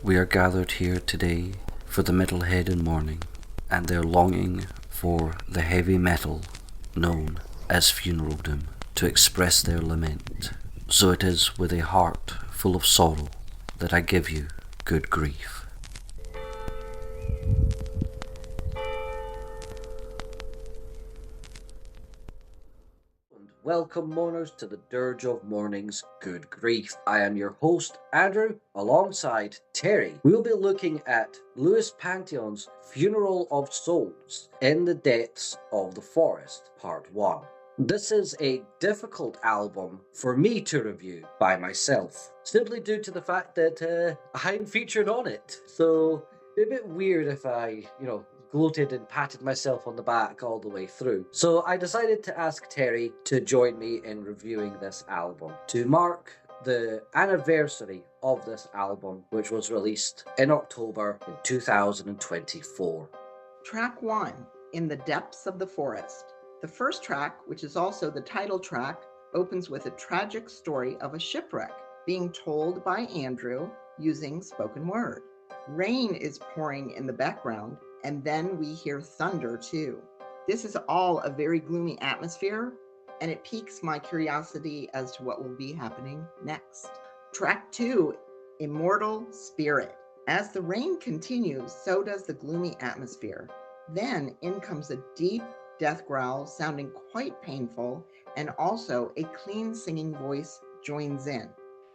We are gathered here today for the metalhead in mourning and their longing for the heavy metal known as funeral doom to express their lament. So it is with a heart full of sorrow that I give you good grief. Welcome, mourners, to the Dirge of Mourning's Good Grief. I am your host, Andrew, alongside Terry. We'll be looking at Luis Panteon's Funeral of Souls in the Depths of the Forest, Part 1. This is a difficult album for me to review by myself, simply due to the fact that I'm featured on it. So, it'd be a bit weird if I, gloated and patted myself on the back all the way through. So I decided to ask Terry to join me in reviewing this album to mark the anniversary of this album, which was released in October in 2024. Track 1, In the Depths of the Forest. The first track, which is also the title track, opens with a tragic story of a shipwreck being told by Andrew using spoken word. Rain is pouring in the background, and then we hear thunder too. This is all a very gloomy atmosphere, and it piques my curiosity as to what will be happening next. Track 2, Immortal Spirit. As the rain continues, so does the gloomy atmosphere. Then in comes a deep death growl sounding quite painful, and also a clean singing voice joins in.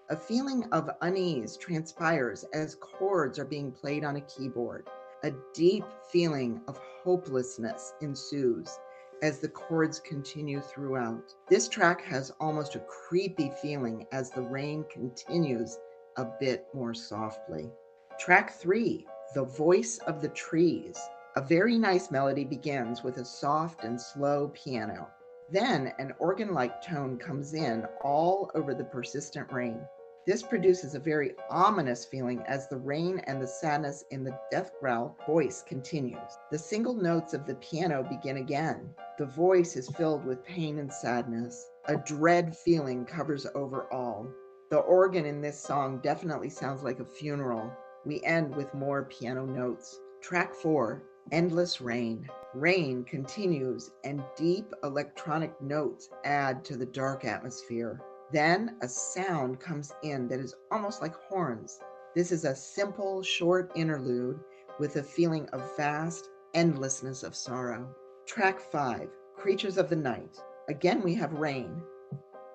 A feeling of unease transpires as chords are being played on a keyboard. A deep feeling of hopelessness ensues as the chords continue throughout. This track has almost a creepy feeling as the rain continues a bit more softly. Track 3, The Voice of the Trees. A very nice melody begins with a soft and slow piano. Then an organ-like tone comes in all over the persistent rain. This produces a very ominous feeling as the rain and the sadness in the death growl voice continues. The single notes of the piano begin again. The voice is filled with pain and sadness. A dread feeling covers over all. The organ in this song definitely sounds like a funeral. We end with more piano notes. Track 4, Endless Rain. Rain continues and deep electronic notes add to the dark atmosphere. Then a sound comes in that is almost like horns. This is a simple, short interlude with a feeling of vast endlessness of sorrow. Track 5, Creatures of the Night. Again, we have rain.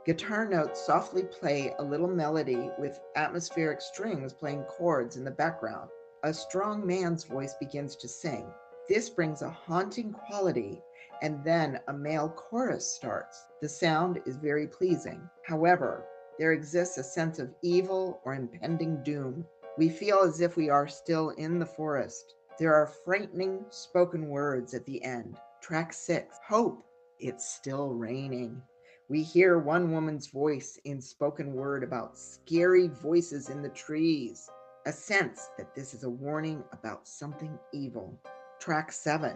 Guitar notes softly play a little melody with atmospheric strings playing chords in the background. A strong man's voice begins to sing. This brings a haunting quality, and then a male chorus starts. The sound is very pleasing. However, there exists a sense of evil or impending doom. We feel as if we are still in the forest. There are frightening spoken words at the end. Track 6, Hope. It's still raining. We hear one woman's voice in spoken word about scary voices in the trees. A sense that this is a warning about something evil. Track 7,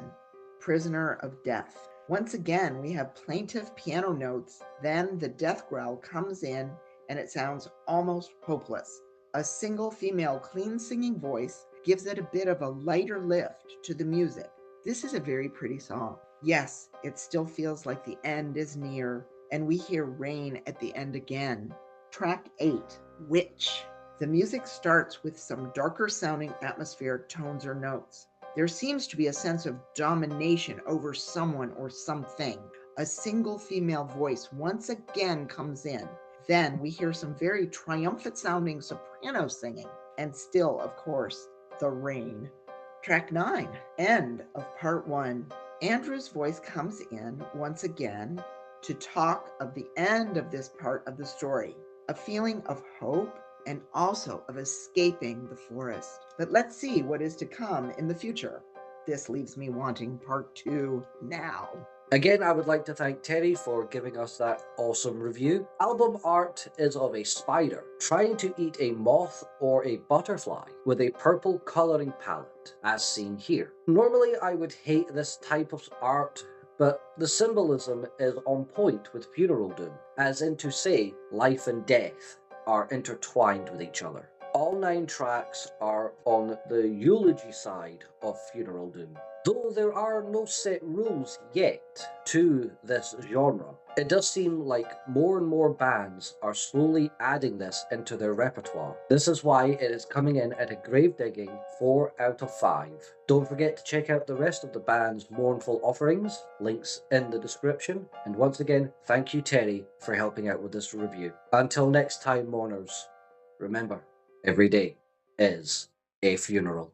Prisoner of Death. Once again, we have plaintive piano notes, then the death growl comes in and it sounds almost hopeless. A single female clean singing voice gives it a bit of a lighter lift to the music. This is a very pretty song. Yes, it still feels like the end is near, and we hear rain at the end again. Track 8, Witch. The music starts with some darker sounding atmospheric tones or notes. There seems to be a sense of domination over someone or something. A single female voice once again comes in. Then we hear some very triumphant sounding soprano singing. And still, of course, the rain. Track 9, End of Part 1. Andrew's voice comes in once again to talk of the end of this part of the story. A feeling of hope and also of escaping the forest. But let's see what is to come in the future. This leaves me wanting part 2 now. Again, I would like to thank Terry for giving us that awesome review. Album art is of a spider trying to eat a moth or a butterfly with a purple coloring palette, as seen here. Normally, I would hate this type of art, but the symbolism is on point with funeral doom, as in to say life and death are intertwined with each other. All 9 tracks are on the eulogy side of funeral doom. Though there are no set rules yet to this genre, it does seem like more and more bands are slowly adding this into their repertoire. This is why it is coming in at a grave-digging 4 out of 5. Don't forget to check out the rest of the band's mournful offerings, links in the description, and once again, thank you Terri for helping out with this review. Until next time, mourners, remember, every day is a funeral.